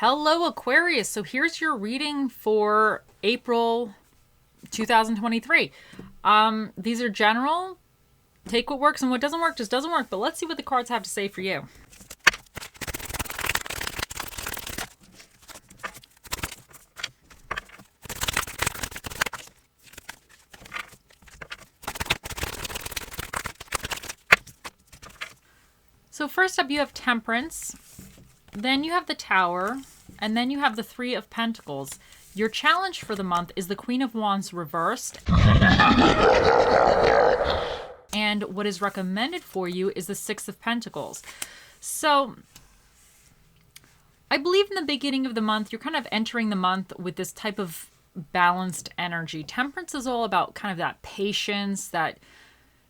Hello, Aquarius. So here's your reading for April 2023. These are general. Take what works and what doesn't work just doesn't work. But let's see what the cards have to say for you. So first up, you have Temperance. Then you have the Tower. And then you have the Three of Pentacles. Your challenge for the month is the Queen of Wands reversed. And what is recommended for you is the Six of Pentacles. So I believe in the beginning of the month, you're kind of entering the month with this type of balanced energy. Temperance is all about kind of that patience, that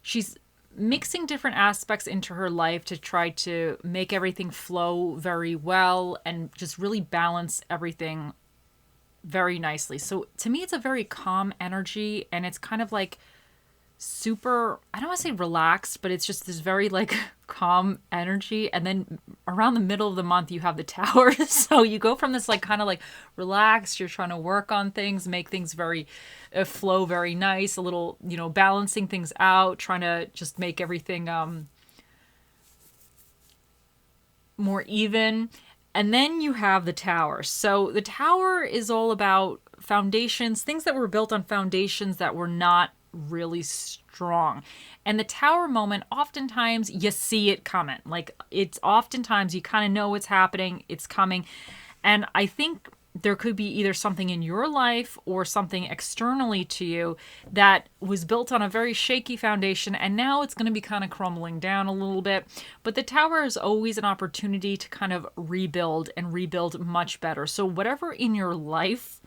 she's mixing different aspects into her life to try to make everything flow very well and just really balance everything very nicely. So to me, it's a very calm energy, and it's kind of like super, I don't want to say relaxed, but it's just this very like calm energy. And then around the middle of the month, you have the Tower. So you go from this like kind of like relaxed, you're trying to work on things, make things very flow very nice, a little, balancing things out, trying to just make everything more even. And then you have the Tower. So the Tower is all about foundations, things that were built on foundations that were not really strong. And the Tower moment, oftentimes you see it coming. Like, it's oftentimes you kind of know what's happening, it's coming. And I think there could be either something in your life or something externally to you that was built on a very shaky foundation, and now it's going to be kind of crumbling down a little bit. But the Tower is always an opportunity to kind of rebuild and rebuild much better. So whatever in your life,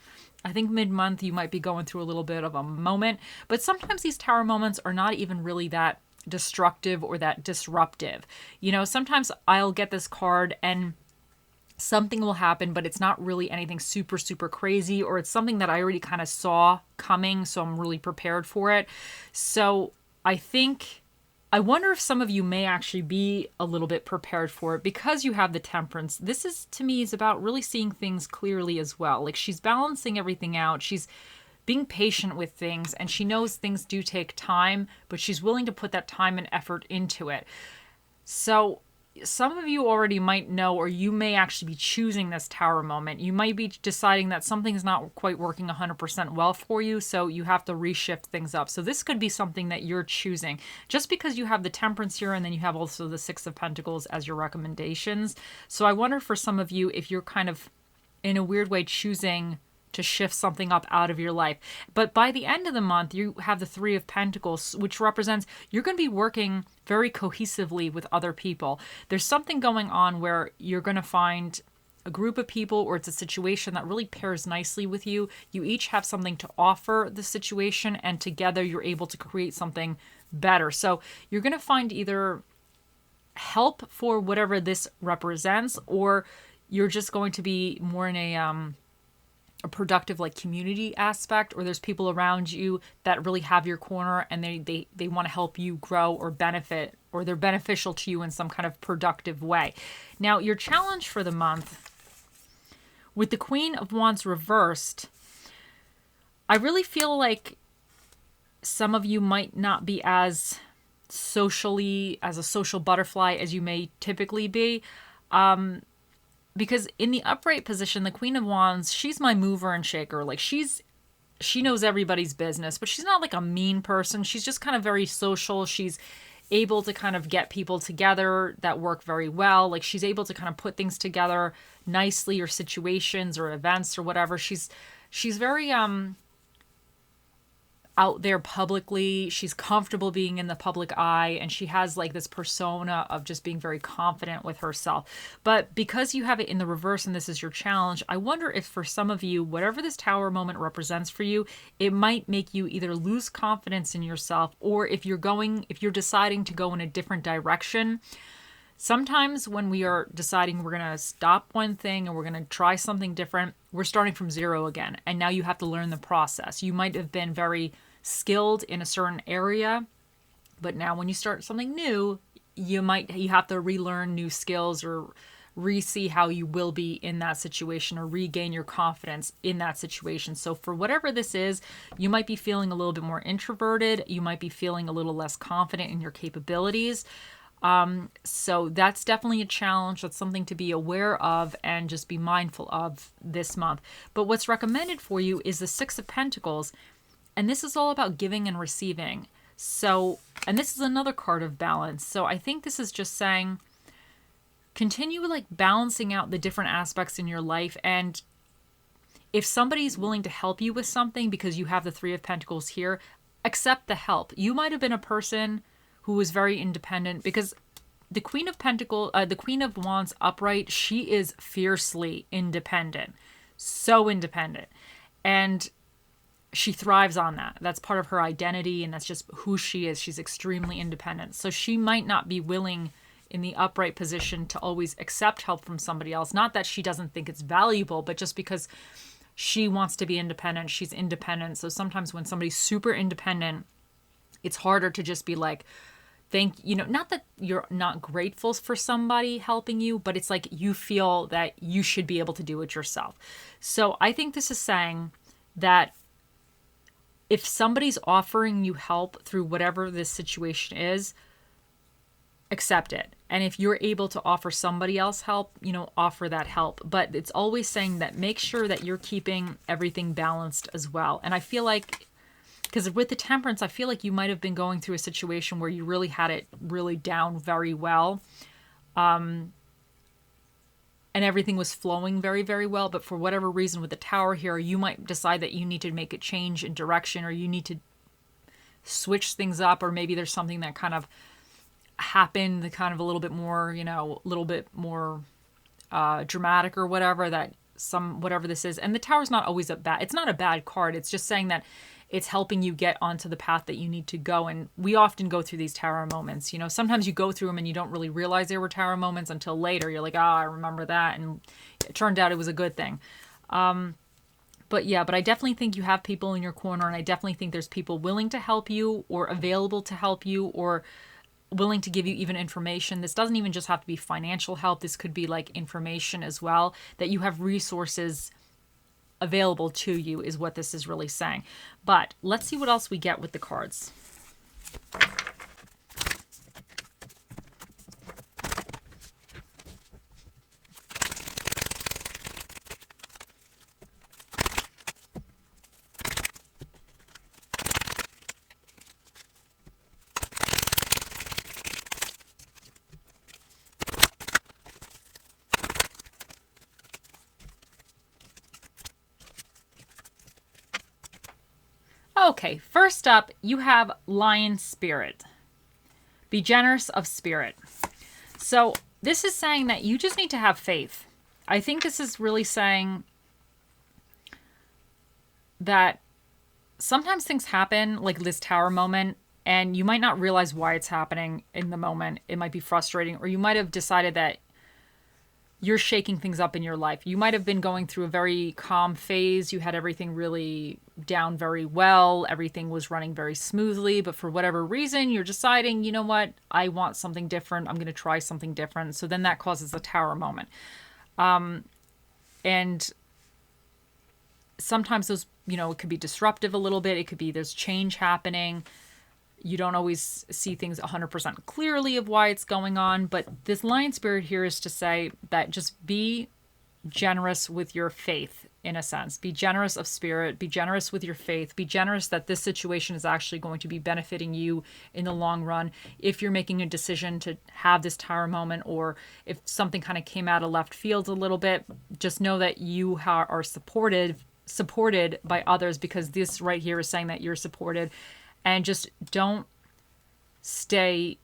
I think mid-month you might be going through a little bit of a moment, but sometimes these Tower moments are not even really that destructive or that disruptive. Sometimes I'll get this card and something will happen, but it's not really anything super, super crazy, or it's something that I already kind of saw coming, so I'm really prepared for it. So I wonder if some of you may actually be a little bit prepared for it because you have the Temperance. This is, to me, is about really seeing things clearly as well. Like, she's balancing everything out. She's being patient with things, and she knows things do take time, but she's willing to put that time and effort into it. So some of you already might know, or you may actually be choosing this Tower moment. You might be deciding that something is not quite working 100% well for you, so you have to reshift things up. So this could be something that you're choosing. Just because you have the Temperance here, and then you have also the Six of Pentacles as your recommendations. So I wonder for some of you if you're kind of, in a weird way, choosing to shift something up out of your life. But by the end of the month, you have the Three of Pentacles, which represents you're going to be working very cohesively with other people. There's something going on where you're going to find a group of people, or it's a situation that really pairs nicely with you. You each have something to offer the situation, and together you're able to create something better. So you're going to find either help for whatever this represents, or you're just going to be more in a productive like community aspect, or there's people around you that really have your corner, and they want to help you grow or benefit, or they're beneficial to you in some kind of productive way. Now, your challenge for the month with the Queen of Wands reversed, I really feel like some of you might not be as a social butterfly as you may typically be. Because in the upright position, the Queen of Wands, she's my mover and shaker. Like, she knows everybody's business, but she's not like a mean person. She's just kind of very social. She's able to kind of get people together that work very well. Like, she's able to kind of put things together nicely, or situations or events or whatever. She's very out there publicly. She's comfortable being in the public eye, and she has like this persona of just being very confident with herself. But because you have it in the reverse and this is your challenge, I wonder if for some of you, whatever this Tower moment represents for you, it might make you either lose confidence in yourself, or if you're deciding to go in a different direction. Sometimes when we are deciding we're going to stop one thing and we're going to try something different, we're starting from zero again. And now you have to learn the process. You might have been very skilled in a certain area, but now when you start something new, you have to relearn new skills or re-see how you will be in that situation or regain your confidence in that situation. So for whatever this is, you might be feeling a little bit more introverted. You might be feeling a little less confident in your capabilities. So that's definitely a challenge. That's something to be aware of and just be mindful of this month. But what's recommended for you is the Six of Pentacles. And this is all about giving and receiving. So, and this is another card of balance. So I think this is just saying, continue like balancing out the different aspects in your life. And if somebody's willing to help you with something because you have the Three of Pentacles here, accept the help. You might have been a person who was very independent, because the Queen of Pentacles, the Queen of Wands upright, she is fiercely independent, so independent. And she thrives on that. That's part of her identity, and that's just who she is. She's extremely independent. So she might not be willing in the upright position to always accept help from somebody else. Not that she doesn't think it's valuable, but just because she wants to be independent, she's independent. So sometimes when somebody's super independent, it's harder to just be like, not that you're not grateful for somebody helping you, but it's like you feel that you should be able to do it yourself. So I think this is saying that if somebody's offering you help through whatever this situation is, accept it. And if you're able to offer somebody else help, offer that help. But it's always saying that make sure that you're keeping everything balanced as well. And I feel like, because with the Temperance, I feel like you might have been going through a situation where you really had it really down very well. And everything was flowing very, very well. But for whatever reason with the Tower here, you might decide that you need to make a change in direction, or you need to switch things up, or maybe there's something that kind of happened, that kind of a little bit more, dramatic or whatever, whatever this is. And the Tower's not always it's not a bad card. It's just saying that it's helping you get onto the path that you need to go. And we often go through these Tower moments. Sometimes you go through them and you don't really realize they were Tower moments until later. You're like, I remember that. And it turned out it was a good thing. But I definitely think you have people in your corner. And I definitely think there's people willing to help you, or available to help you, or willing to give you even information. This doesn't even just have to be financial help. This could be like information as well, that you have resources available to you is what this is really saying. But let's see what else we get with the cards. Okay, first up, you have Lion Spirit. Be generous of spirit. So this is saying that you just need to have faith. I think this is really saying that sometimes things happen, like this Tower moment, and you might not realize why it's happening in the moment. It might be frustrating, or you might have decided that you're shaking things up in your life. You might have been going through a very calm phase. You had everything really down very well. Everything was running very smoothly. But for whatever reason, you're deciding, you know what? I want something different. I'm going to try something different. So then that causes a Tower moment. And sometimes those, it could be disruptive a little bit. It could be there's change happening. You don't always see things 100% clearly of why it's going on. But this Lion Spirit here is to say that just be generous with your faith, in a sense. Be generous of spirit. Be generous with your faith. Be generous that this situation is actually going to be benefiting you in the long run. If you're making a decision to have this Tower moment, or if something kind of came out of left field a little bit, just know that you are supported by others, because this right here is saying that you're supported. And just don't stay,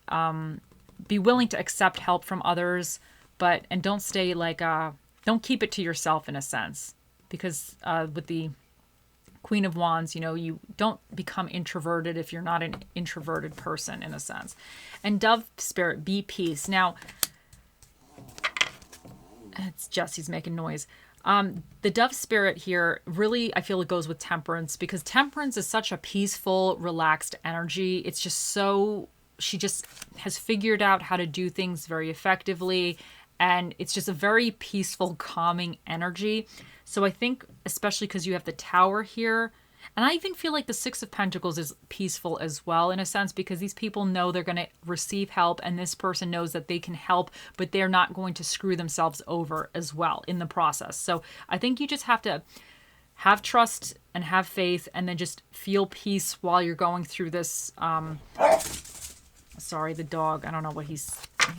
be willing to accept help from others, and don't stay like, don't keep it to yourself, in a sense, because with the Queen of Wands, you don't become introverted if you're not an introverted person, in a sense. And Dove Spirit, be peace. Now, it's Jesse's making noise. The Dove Spirit here, really, I feel it goes with Temperance, because Temperance is such a peaceful, relaxed energy. It's just she just has figured out how to do things very effectively. And it's just a very peaceful, calming energy. So I think, especially because you have the Tower here, and I even feel like the Six of Pentacles is peaceful as well, in a sense, because these people know they're going to receive help, and this person knows that they can help, but they're not going to screw themselves over as well in the process. So I think you just have to have trust and have faith, and then just feel peace while you're going through this. Sorry, the dog. I don't know what I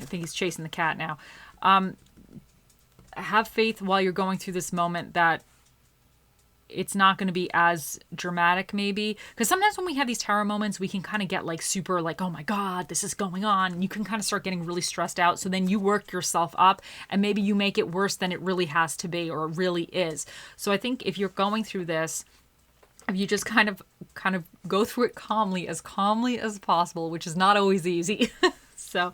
think he's chasing the cat now. Have faith while you're going through this moment that it's not going to be as dramatic, maybe. Because sometimes when we have these tarot moments, we can kind of get like super like, oh my God, this is going on. And you can kind of start getting really stressed out. So then you work yourself up, and maybe you make it worse than it really has to be, or it really is. So I think if you're going through this, if you just kind of go through it calmly as possible, which is not always easy. So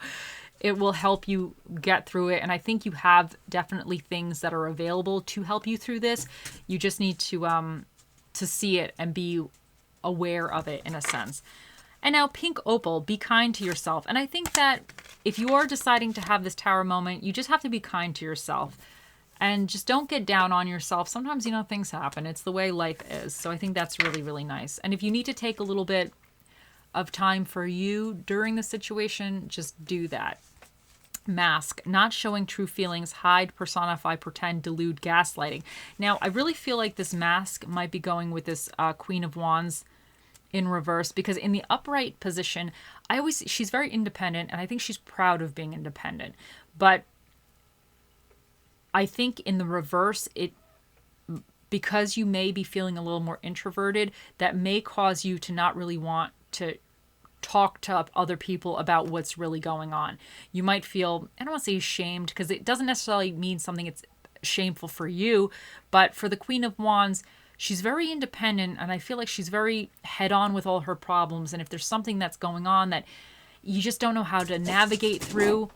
it will help you get through it. And I think you have definitely things that are available to help you through this. You just need to see it and be aware of it, in a sense. And now Pink Opal, be kind to yourself. And I think that if you are deciding to have this Tower moment, you just have to be kind to yourself. And just don't get down on yourself. Sometimes, things happen. It's the way life is. So I think that's really, really nice. And if you need to take a little bit of time for you during the situation, just do that. Mask, not showing true feelings, hide, personify, pretend, delude, gaslighting. Now, I really feel like this mask might be going with this Queen of Wands in reverse, because in the upright position, she's very independent, and I think she's proud of being independent. But I think in the reverse, because you may be feeling a little more introverted, that may cause you to not really want to talk to other people about what's really going on. You might feel, I don't want to say ashamed, because it doesn't necessarily mean something it's shameful for you, but for the Queen of Wands, she's very independent, and I feel like she's very head on with all her problems. And if there's something that's going on that you just don't know how to navigate through,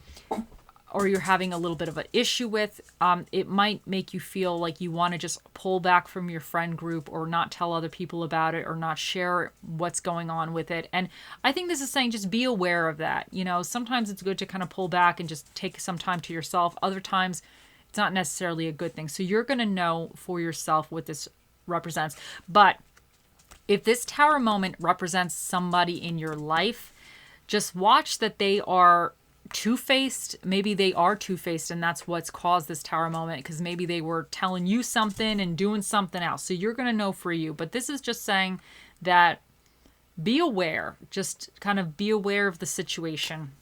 or you're having a little bit of an issue with, it might make you feel like you want to just pull back from your friend group, or not tell other people about it, or not share what's going on with it. And I think this is saying just be aware of that. Sometimes it's good to kind of pull back and just take some time to yourself. Other times it's not necessarily a good thing. So you're going to know for yourself what this represents. But if this Tower moment represents somebody in your life, just watch that they are two-faced. Maybe they are two-faced, and that's what's caused this Tower moment, because maybe they were telling you something and doing something else. So you're going to know for you. But this is just saying that be aware. Just kind of be aware of the situation.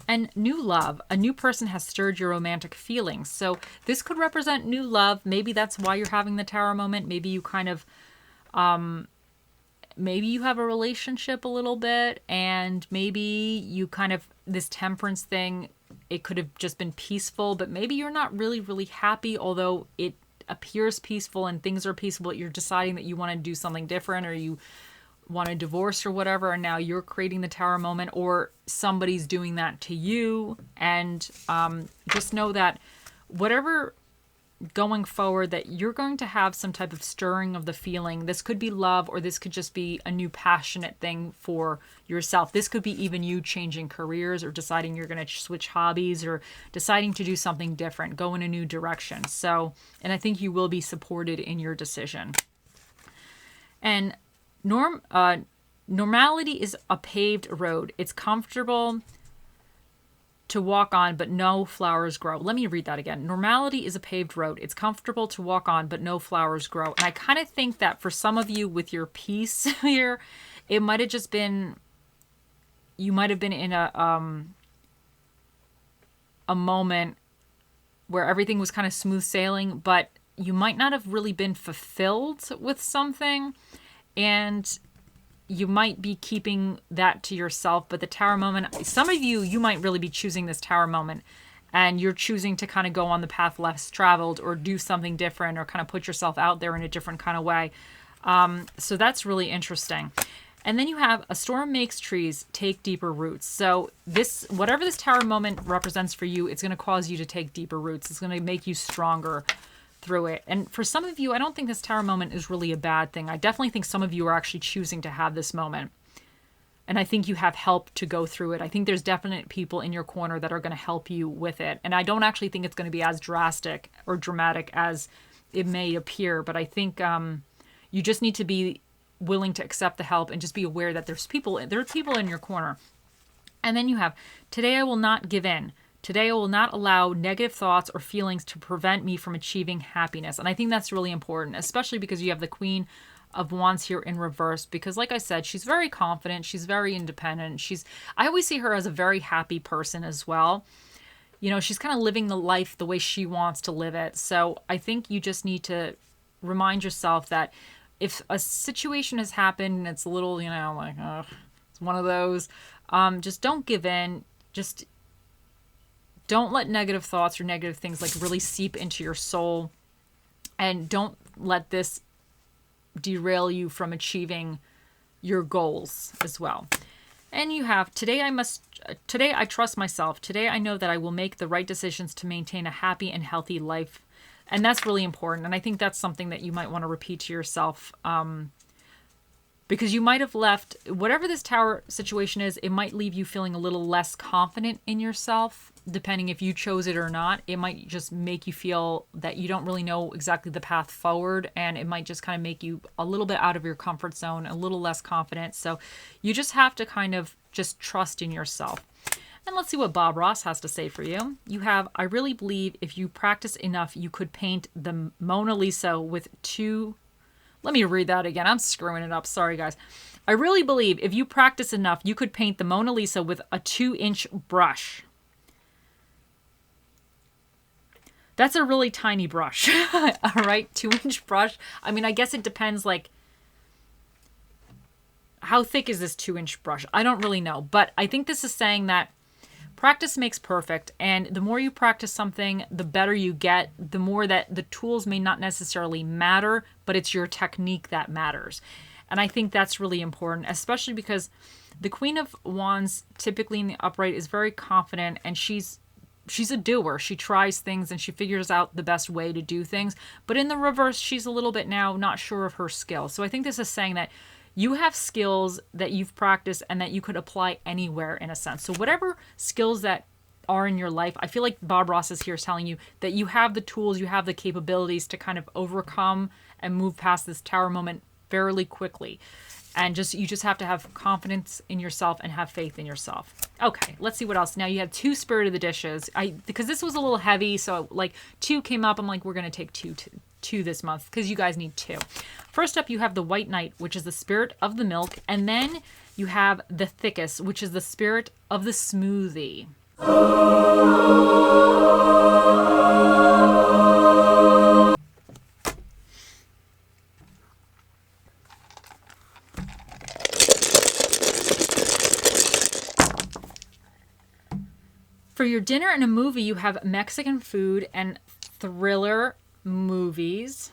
And new love. A new person has stirred your romantic feelings. So this could represent new love. Maybe that's why you're having the Tower moment. Maybe you kind of maybe you have a relationship a little bit, and maybe you kind of, this temperance thing, it could have just been peaceful, but maybe you're not really, really happy, although it appears peaceful and things are peaceful, but you're deciding that you want to do something different, or you want a divorce or whatever, and now you're creating the Tower moment, or somebody's doing that to you. And just know that whatever going forward, that you're going to have some type of stirring of the feeling. This could be love, or this could just be a new passionate thing for yourself. This could be even you changing careers, or deciding you're going to switch hobbies, or deciding to do something different, go in a new direction. So, and I think you will be supported in your decision. And normality is a paved road. It's comfortable to walk on, but no flowers grow. Let me read that again. Normality is a paved road. It's comfortable to walk on, but no flowers grow. And I kind of think that for some of you with your peace here, it might have just been, you might have been in a moment where everything was kind of smooth sailing, but you might not have really been fulfilled with something, and you might be keeping that to yourself. But the Tower moment, some of you might really be choosing this Tower moment, and you're choosing to kind of go on the path less traveled, or do something different, or kind of put yourself out there in a different kind of way. So that's really interesting. And then you have a storm makes trees take deeper roots. So this, whatever this Tower moment represents for you, it's going to cause you to take deeper roots. It's going to make you stronger through it. And for some of you, I don't think this Tower moment is really a bad thing. I definitely think some of you are actually choosing to have this moment. And I think you have help to go through it. I think there's definite people in your corner that are going to help you with it. And I don't actually think it's going to be as drastic or dramatic as it may appear. But I think you just need to be willing to accept the help and just be aware that there are people in your corner. And then you have, today I will not give in. Today I will not allow negative thoughts or feelings to prevent me from achieving happiness. And I think that's really important, especially because you have the Queen of Wands here in reverse, because like I said, she's very confident. She's very independent. I always see her as a very happy person as well. You know, she's kind of living the life the way she wants to live it. So I think you just need to remind yourself that if a situation has happened and it's a little, you know, like, it's one of those, just don't give in. Just don't let negative thoughts or negative things like really seep into your soul. And don't let this derail you from achieving your goals as well. And you have, today I trust myself. Today I know that I will make the right decisions to maintain a happy and healthy life. And that's really important. And I think that's something that you might want to repeat to yourself, because you might have left, whatever this Tower situation is, it might leave you feeling a little less confident in yourself, depending if you chose it or not. It might just make you feel that you don't really know exactly the path forward, and it might just kind of make you a little bit out of your comfort zone, a little less confident. So you just have to kind of just trust in yourself. And let's see what Bob Ross has to say for you. You have, I really believe if you practice enough, you could paint the Mona Lisa with two... Let me read that again. I'm screwing it up. Sorry, guys. I really believe if you practice enough, you could paint the Mona Lisa with a 2-inch brush. That's a really tiny brush. All right, 2-inch brush. I mean, I guess it depends, like, how thick is this 2-inch brush? I don't really know. But I think this is saying that practice makes perfect, and the more you practice something, the better you get, the more that the tools may not necessarily matter, but it's your technique that matters. And I think that's really important, especially because the Queen of Wands, typically in the upright, is very confident, and she's a doer. She tries things and she figures out the best way to do things. But in the reverse, she's a little bit now not sure of her skill. So I think this is saying that you have skills that you've practiced and that you could apply anywhere in a sense. So whatever skills that are in your life, I feel like Bob Ross is here telling you that you have the tools, you have the capabilities to kind of overcome and move past this Tower moment fairly quickly. And you just have to have confidence in yourself and have faith in yourself. Okay, let's see what else. Now you had 2 Spirit of the Dishes. Because this was a little heavy, so like 2 came up. I'm like, we're going to take two this month because you guys need 2. First up, you have the White Knight, which is the spirit of the milk. And then you have the Thickest, which is the spirit of the smoothie. For your dinner and a movie, you have Mexican food and thriller movies.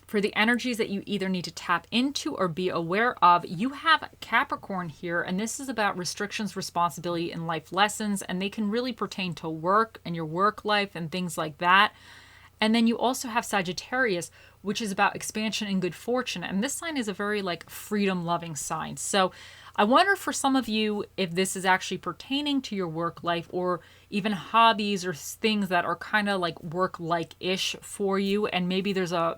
For the energies that you either need to tap into or be aware of, you have Capricorn here, and this is about restrictions, responsibility, and life lessons, and they can really pertain to work and your work life and things like that. And then you also have Sagittarius, which is about expansion and good fortune, and this sign is a very like freedom-loving sign. So I wonder for some of you if this is actually pertaining to your work life or even hobbies or things that are kind of like work-like-ish for you. And maybe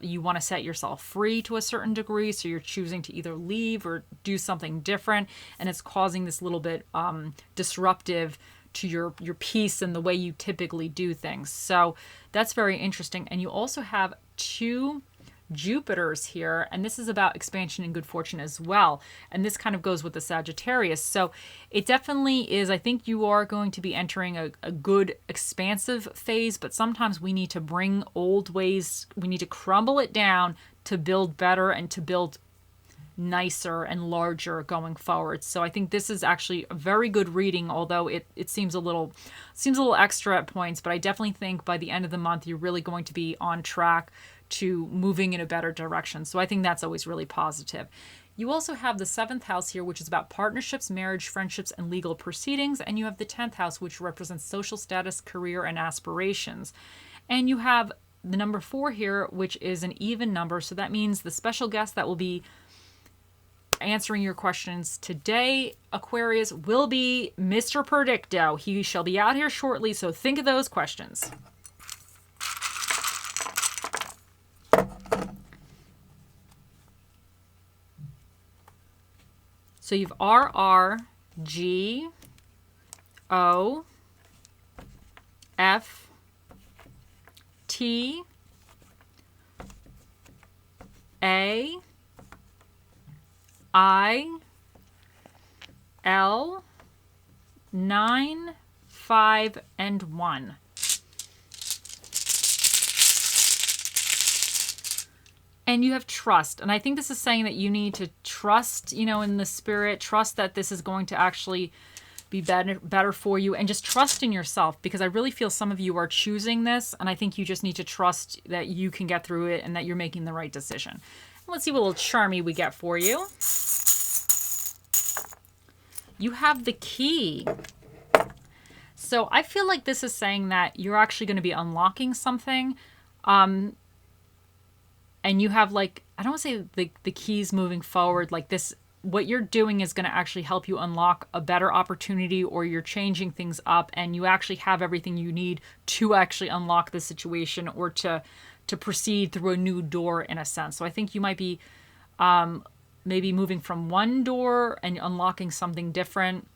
you want to set yourself free to a certain degree. So you're choosing to either leave or do something different. And it's causing this little bit disruptive to your peace and the way you typically do things. So that's very interesting. And you also have 2 Jupiters here, and this is about expansion and good fortune as well. And this kind of goes with the Sagittarius. So it definitely is, I think you are going to be entering a good expansive phase, but sometimes we need to bring old ways, we need to crumble it down to build better and to build nicer and larger going forward. So I think this is actually a very good reading, although it seems a little extra at points, but I definitely think by the end of the month you're really going to be on track to moving in a better direction. So I think that's always really positive. You also have the 7th house here, which is about partnerships, marriage, friendships, and legal proceedings. And you have the 10th house, which represents social status, career, and aspirations. And you have the number 4 here, which is an even number. So that means the special guest that will be answering your questions today, Aquarius, will be Mr. Predicto. He shall be out here shortly, so think of those questions. So you've RR, G, O, F, T, A, I, L, 9, 5, and 1. And you have trust. And I think this is saying that you need to trust, in the spirit, trust that this is going to actually be better for you, and just trust in yourself, because I really feel some of you are choosing this, and I think you just need to trust that you can get through it and that you're making the right decision. Let's see what little charmy we get for you. You have the key. So I feel like this is saying that you're actually going to be unlocking something. And you have, like, I don't want to say the keys moving forward, like this, what you're doing is going to actually help you unlock a better opportunity, or you're changing things up and you actually have everything you need to actually unlock the situation, or to proceed through a new door in a sense. So I think you might be maybe moving from one door and unlocking something different,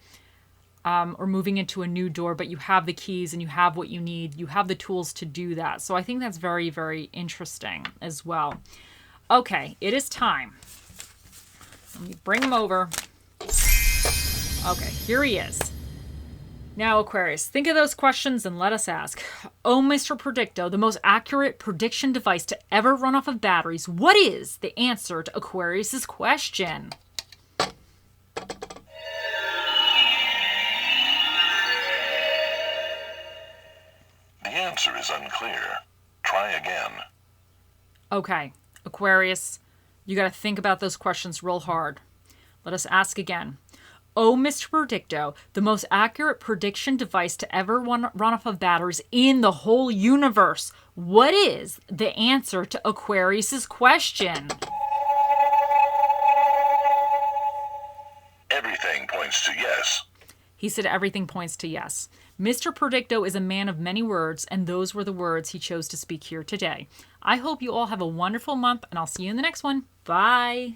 or moving into a new door, but you have the keys and you have what you need. You have the tools to do that. So I think that's very, very interesting as well. Okay, it is time. Let me bring him over. Okay, here he is. Now, Aquarius, think of those questions and let us ask. Oh, Mr. Predicto, the most accurate prediction device to ever run off of batteries. What is the answer to Aquarius's question? The answer is unclear. Try again. Okay, Aquarius, you got to think about those questions real hard. Let us ask again. Oh, Mr. Predicto, the most accurate prediction device to ever run off of batteries in the whole universe. What is the answer to Aquarius's question? Everything points to yes. He said everything points to yes. Mr. Predicto is a man of many words, and those were the words he chose to speak here today. I hope you all have a wonderful month, and I'll see you in the next one. Bye.